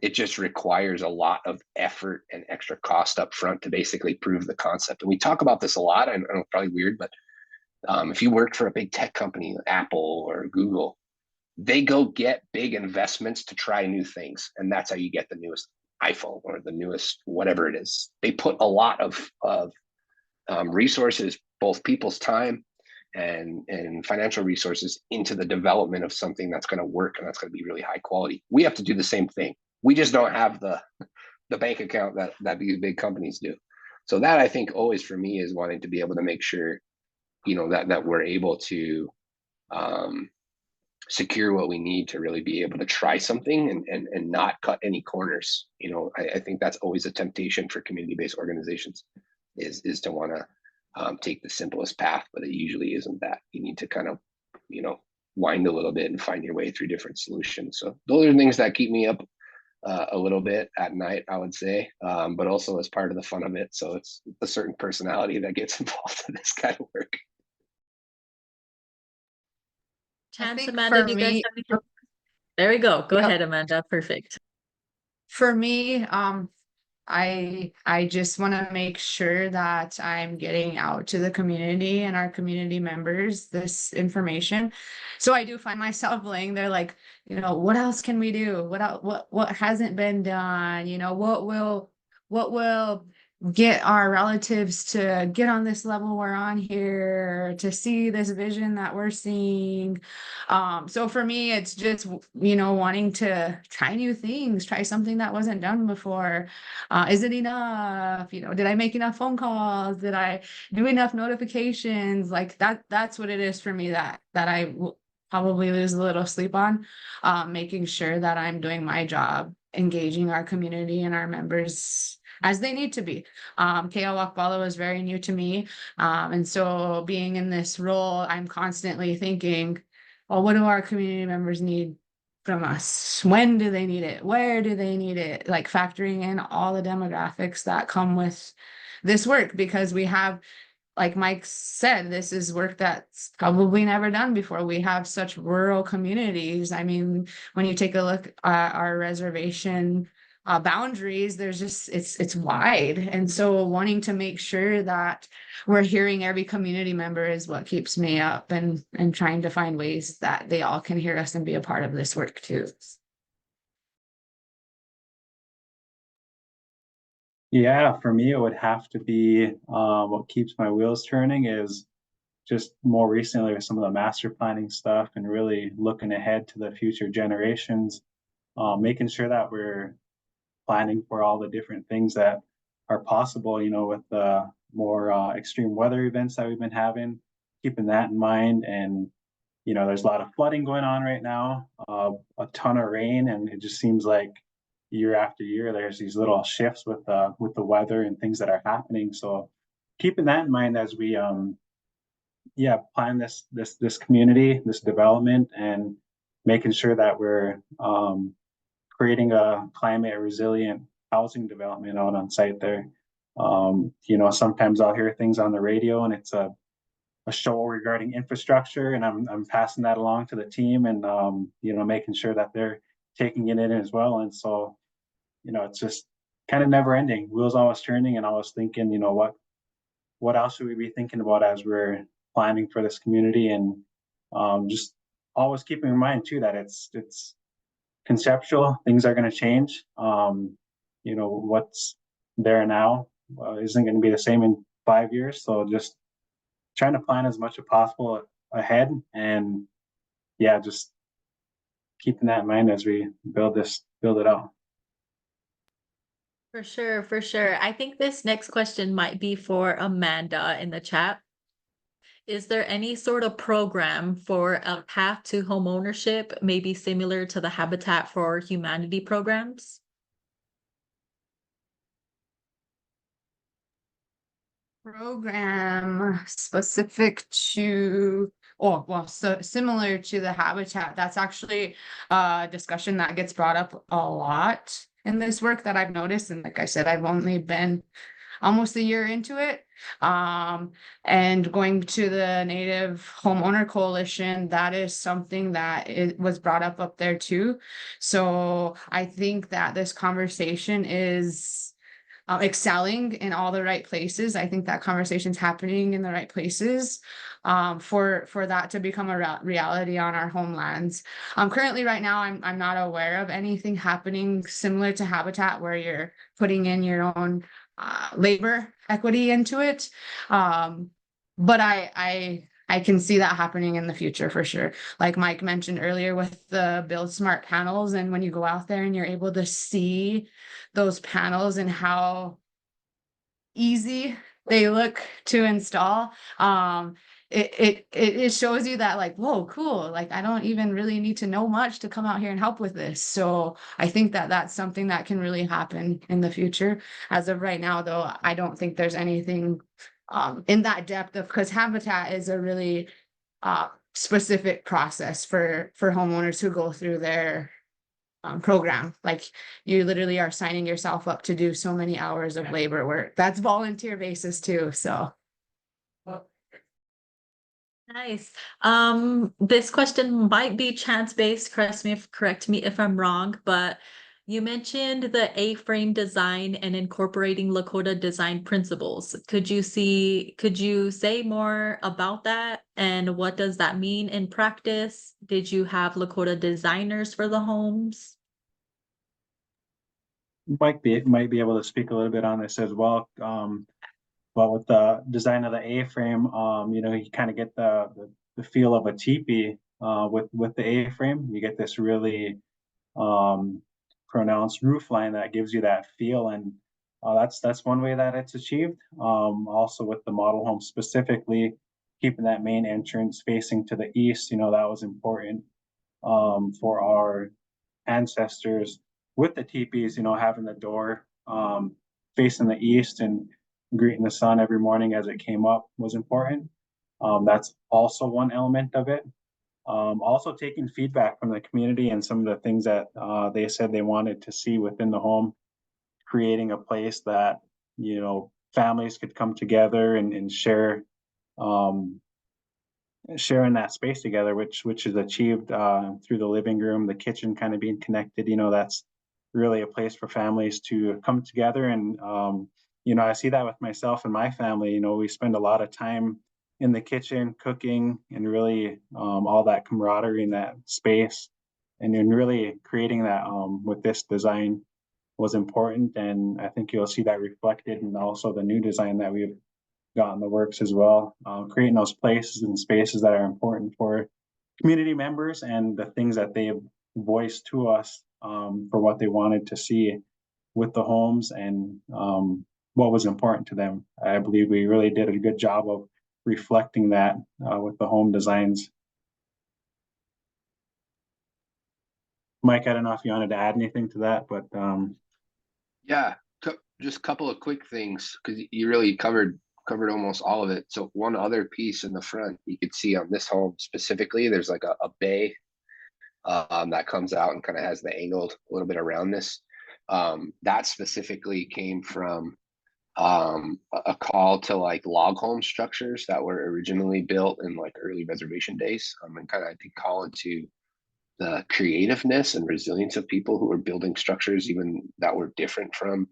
It just requires a lot of effort and extra cost up front to basically prove the concept. And we talk about this a lot. I know it's probably weird, but if you work for a big tech company, Apple or Google, they go get big investments to try new things, and that's how you get the newest iPhone or the newest whatever it is. They put a lot of resources, both people's time and financial resources, into the development of something that's going to work and that's going to be really high quality. We have to do the same thing. We just don't have the bank account that these big companies do. So that, I think, always for me is wanting to be able to make sure, you know, that we're able to secure what we need to really be able to try something and not cut any corners. You know, I think that's always a temptation for community-based organizations, is to want to take the simplest path, but it usually isn't that. You need to kind of, you know, wind a little bit and find your way through different solutions. So those are things that keep me up a little bit at night, I would say, but also as part of the fun of it. So it's a certain personality that gets involved in this kind of work. Chance, think Amanda, for do you guys me- have anything? There we go. Go Yep. ahead, Amanda. Perfect. For me, I just want to make sure that I'm getting out to the community and our community members this information. So I do find myself laying there like, you know, what else can we do? What hasn't been done? You know, what will get our relatives to get on this level we're on here, to see this vision that we're seeing. So for me, it's just, you know, wanting to try new things, try something that wasn't done before. Is it enough? You know, did I make enough phone calls? Did I do enough notifications? Like that's what it is for me, that I will probably lose a little sleep on, making sure that I'm doing my job engaging our community and our members as they need to be. Keya Wakpala was very new to me. And so being in this role, I'm constantly thinking, well, what do our community members need from us? When do they need it? Where do they need it? Like factoring in all the demographics that come with this work, because we have, like Mike said, this is work that's probably never done before. We have such rural communities. I mean, when you take a look at our reservation boundaries, there's just, it's wide. And so wanting to make sure that we're hearing every community member is what keeps me up, and trying to find ways that they all can hear us and be a part of this work too. Yeah, for me, it would have to be what keeps my wheels turning is just more recently with some of the master planning stuff and really looking ahead to the future generations, making sure that we're planning for all the different things that are possible, you know, with the more extreme weather events that we've been having, keeping that in mind. And, you know, there's a lot of flooding going on right now, a ton of rain, and it just seems like year after year, there's these little shifts with the weather and things that are happening. So keeping that in mind as we plan this community, this development, and making sure that we're creating a climate resilient housing development out on site there. You know, sometimes I'll hear things on the radio and it's a show regarding infrastructure, and I'm passing that along to the team, and you know, making sure that they're taking it in as well. And so, you know, it's just kind of never ending. Wheels always turning, and I was thinking, you know, what else should we be thinking about as we're planning for this community, and just always keeping in mind too that it's conceptual. Things are going to change. You know, what's there now isn't going to be the same in 5 years. So just trying to plan as much as possible ahead, and yeah, just keeping that in mind as we build it out. For sure, for sure. I think this next question might be for Amanda in the chat. Is there any sort of program for a path to homeownership, maybe similar to the Habitat for Humanity programs? Program specific to, oh, well, so similar to the Habitat, that's actually a discussion that gets brought up a lot in this work that I've noticed. And like I said, I've only been almost a year into it. And going to the Native Homeowner Coalition, that is something that it was brought up there too. So I think that this conversation is excelling in all the right places. I think that conversation's happening in the right places for that to become a reality on our homelands. Currently, right now, I'm not aware of anything happening similar to Habitat where you're putting in your own labor equity into it. But I can see that happening in the future for sure. Like Mike mentioned earlier with the Build Smart panels, and when you go out there and you're able to see those panels and how easy they look to install, it shows you that, like, whoa, cool, like I don't even really need to know much to come out here and help with this. So I think that that's something that can really happen in the future. As of right now, though, I don't think there's anything in that depth of, because Habitat is a really specific process for homeowners who go through their program. Like, you literally are signing yourself up to do so many hours of labor work. That's volunteer basis too. So Nice. This question might be chance-based. Correct me if I'm wrong, but you mentioned the A-frame design and incorporating Lakota design principles. Could you say more about that? And what does that mean in practice? Did you have Lakota designers for the homes? Might be able to speak a little bit on this as well. But with the design of the A-frame, you know, you kind of get the feel of a teepee with the A-frame. You get this really pronounced roof line that gives you that feel, and that's one way that it's achieved. Also with the model home specifically, keeping that main entrance facing to the east, you know, that was important for our ancestors with the teepees, having the door facing the east and greeting the sun every morning as it came up was important. That's also one element of it. Also taking feedback from the community and some of the things that they said they wanted to see within the home, creating a place that, families could come together and share, sharing that space together, which is achieved through the living room, the kitchen kind of being connected. That's really a place for families to come together. And I see that with myself and my family. We spend a lot of time in the kitchen cooking, and really all that camaraderie in that space, and then really creating that with this design was important. And I think you'll see that reflected in also the new design that we've got in the works as well, creating those places and spaces that are important for community members and the things that they have voiced to us for what they wanted to see with the homes, and what was important to them. I believe we really did a good job of reflecting that with the home designs. Mike, I don't know if you wanted to add anything to that, but Yeah, just a couple of quick things, because you really covered almost all of it. So one other piece in the front, you could see on this home specifically, there's like a bay that comes out and kind of has the angled a little bit around this. That specifically came from a call to like log home structures that were originally built in like early reservation days, and kind of, I think, call into the creativeness and resilience of people who were building structures even that were different from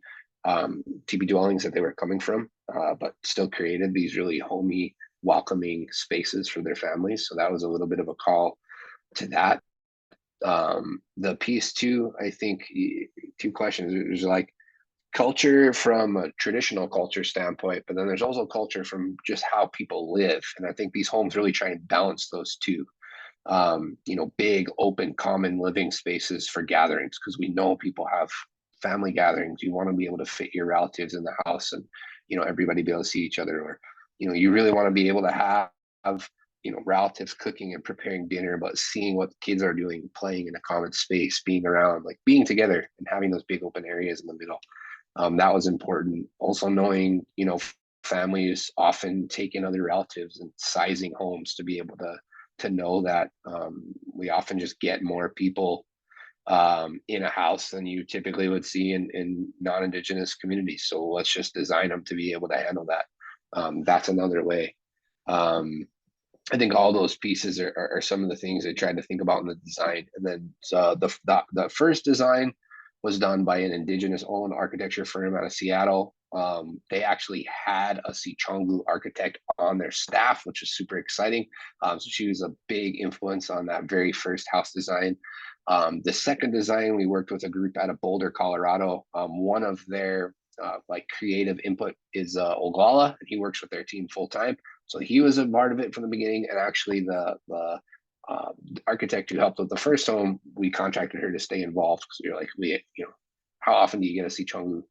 teepee dwellings that they were coming from, but still created these really homey, welcoming spaces for their families. So that was a little bit of a call to that. The piece too, I think, two questions. There's like culture from a traditional culture standpoint, but then there's also culture from just how people live. And I think these homes really try and balance those two. Big open common living spaces for gatherings, because we know people have family gatherings. You want to be able to fit your relatives in the house, and everybody be able to see each other, or you really want to be able to have relatives cooking and preparing dinner, but seeing what kids are doing, playing in a common space, being around, like being together and having those big open areas in the middle. That was important. Also knowing, families often take in other relatives, and sizing homes to be able to know that we often just get more people in a house than you typically would see in non-Indigenous communities. So let's just design them to be able to handle that. That's another way. I think all those pieces are some of the things I tried to think about in the design. And then the first design was done by an Indigenous-owned architecture firm out of Seattle. They actually had a Sicangu architect on their staff, which is super exciting. So she was a big influence on that very first house design. The second design, we worked with a group out of Boulder, Colorado. One of their creative input is Oglala, and he works with their team full time. So he was a part of it from the beginning. And actually the architect who helped with the first home, we contracted her to stay involved, because we were like, how often do you get a Sicangu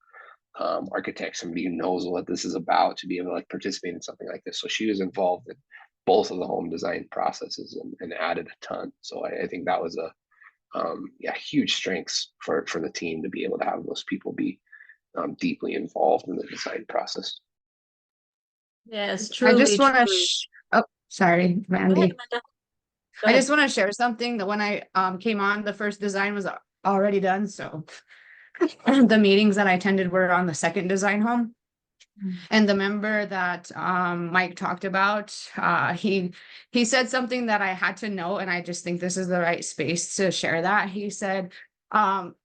architect, somebody who knows what this is about, to be able to participate in something like this? So she was involved in both of the home design processes and added a ton. So I think that was a huge strengths for the team to be able to have those people be deeply involved in the design process. Yes, I truly. just want truly. to, sorry, Go Randy. ahead, Amanda. Go I ahead. just want to share something that when I came on, the first design was already done. So the meetings that I attended were on the second design home. And the member that Mike talked about, he said something that I had to know, and I just think this is the right space to share that. He said, Dako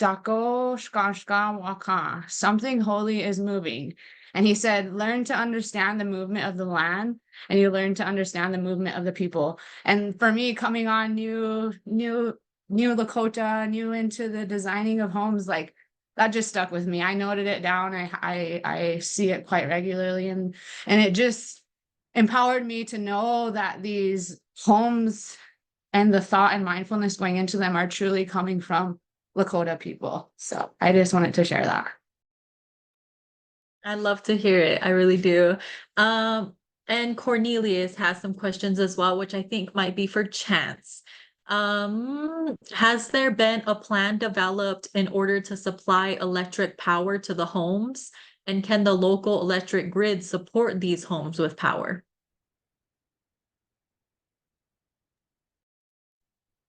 shkashka waka, something holy is moving. And he said, learn to understand the movement of the land, and you learn to understand the movement of the people. And for me, coming on new Lakota, new into the designing of homes, that just stuck with me. I noted it down. I see it quite regularly, and it just empowered me to know that these homes and the thought and mindfulness going into them are truly coming from Lakota people. So I just wanted to share that. I love to hear it. I really do. And Cornelius has some questions as well, which I think might be for Chance. Has there been a plan developed in order to supply electric power to the homes? And can the local electric grid support these homes with power?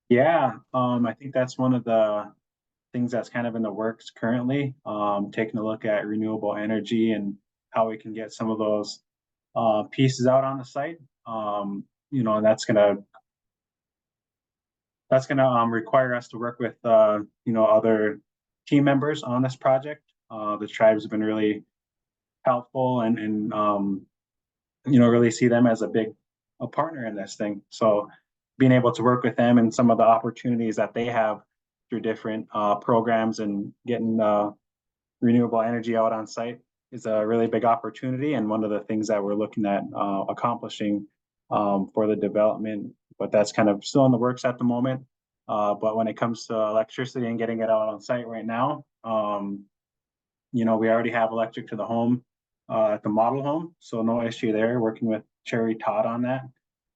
Yeah, I think that's one of the things that's kind of in the works currently. Taking a look at renewable energy and how we can get some of those pieces out on the site. You know, and that's gonna require us to work with you know, other team members on this project. The tribes have been really helpful and you know, really see them as a partner in this thing. So being able to work with them and some of the opportunities that they have through different programs and getting renewable energy out on site is a really big opportunity and one of the things that we're looking at accomplishing for the development. But that's kind of still in the works at the moment. But when it comes to electricity and getting it out on site right now, you know, we already have electric to the home at the model home, so no issue there. Working with Cherry Todd on that,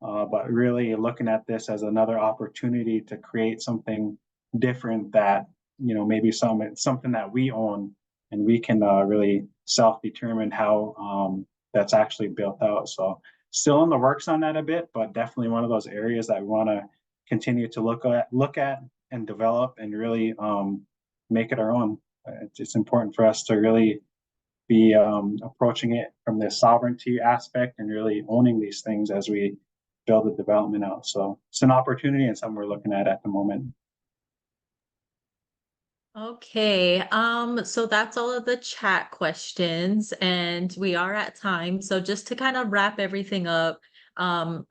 but really looking at this as another opportunity to create something different that, you know, maybe something that we own and we can really self-determine how that's actually built out. So still in the works on that a bit, but definitely one of those areas that we want to continue to look at and develop and really make it our own. It's important for us to really be approaching it from the sovereignty aspect and really owning these things as we build the development out. So it's an opportunity and something we're looking at the moment. Okay, so that's all of the chat questions and we are at time. So just to kind of wrap everything up,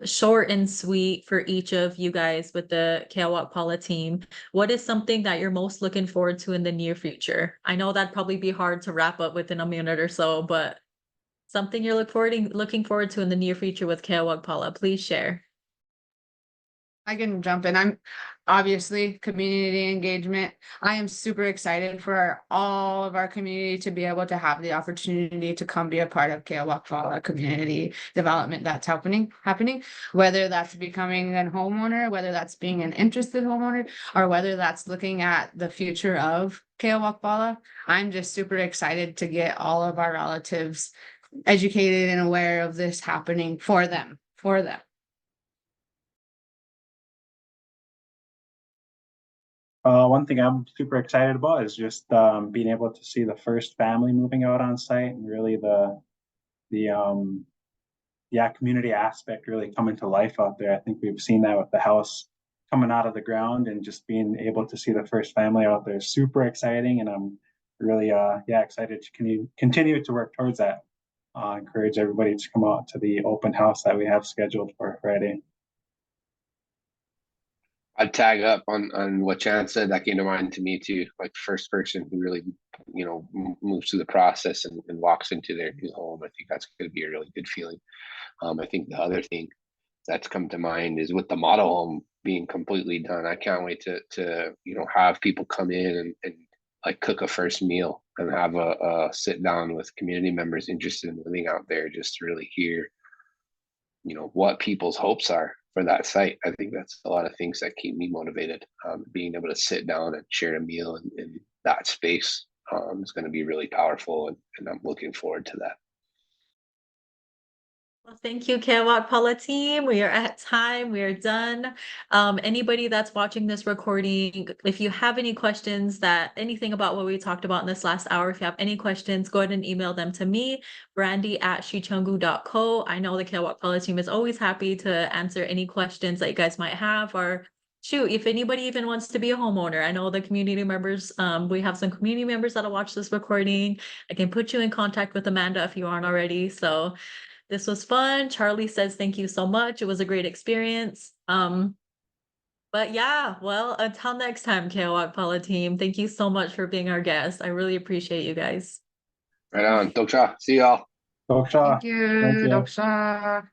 short and sweet for each of you guys with the Keya Wakpala team, what is something that you're most looking forward to in the near future? I know that'd probably be hard to wrap up within a minute or so, but something you're looking forward to in the near future with Keya Wakpala, please share. I can jump in. I'm obviously community engagement. I am super excited for all of our community to be able to have the opportunity to come be a part of Keya Wakpala community development that's happening, whether that's becoming a homeowner, whether that's being an interested homeowner, or whether that's looking at the future of Keya Wakpala. I'm just super excited to get all of our relatives educated and aware of this happening for them. One thing I'm super excited about is just being able to see the first family moving out on site and really the yeah, community aspect really coming to life out there. I think we've seen that with the house coming out of the ground and just being able to see the first family out there is super exciting. And I'm really yeah, excited to continue to work towards that. Encourage everybody to come out to the open house that we have scheduled for Friday. I'd tag up on what Chan said. That came to mind to me too. Like first person who really, you know, moves through the process and walks into their new home. I think that's going to be a really good feeling. I think the other thing that's come to mind is with the model home being completely done. I can't wait to you know, have people come in and like cook a first meal and have a sit down with community members interested in living out there, just to really hear, you know, what people's hopes are for that site. I think that's a lot of things that keep me motivated. Being able to sit down and share a meal in that space is going to be really powerful, and I'm looking forward to that. Well, thank you, Keya Wakpala team. We are at time. We are done. Anybody that's watching this recording, if you have any questions anything about what we talked about in this last hour, if you have any questions, go ahead and email them to me, brandy@sicangu.co. I know the Keya Wakpala team is always happy to answer any questions that you guys might have, or shoot, if anybody even wants to be a homeowner. I know the community members, we have some community members that'll watch this recording. I can put you in contact with Amanda if you aren't already. So this was fun. Charlie says, thank you so much. It was a great experience. But yeah, well, until next time, Keya Wakpala team, thank you so much for being our guest. I really appreciate you guys. Right on. Doksha. See y'all. Doksha. Thank you, Thank you. Doksha.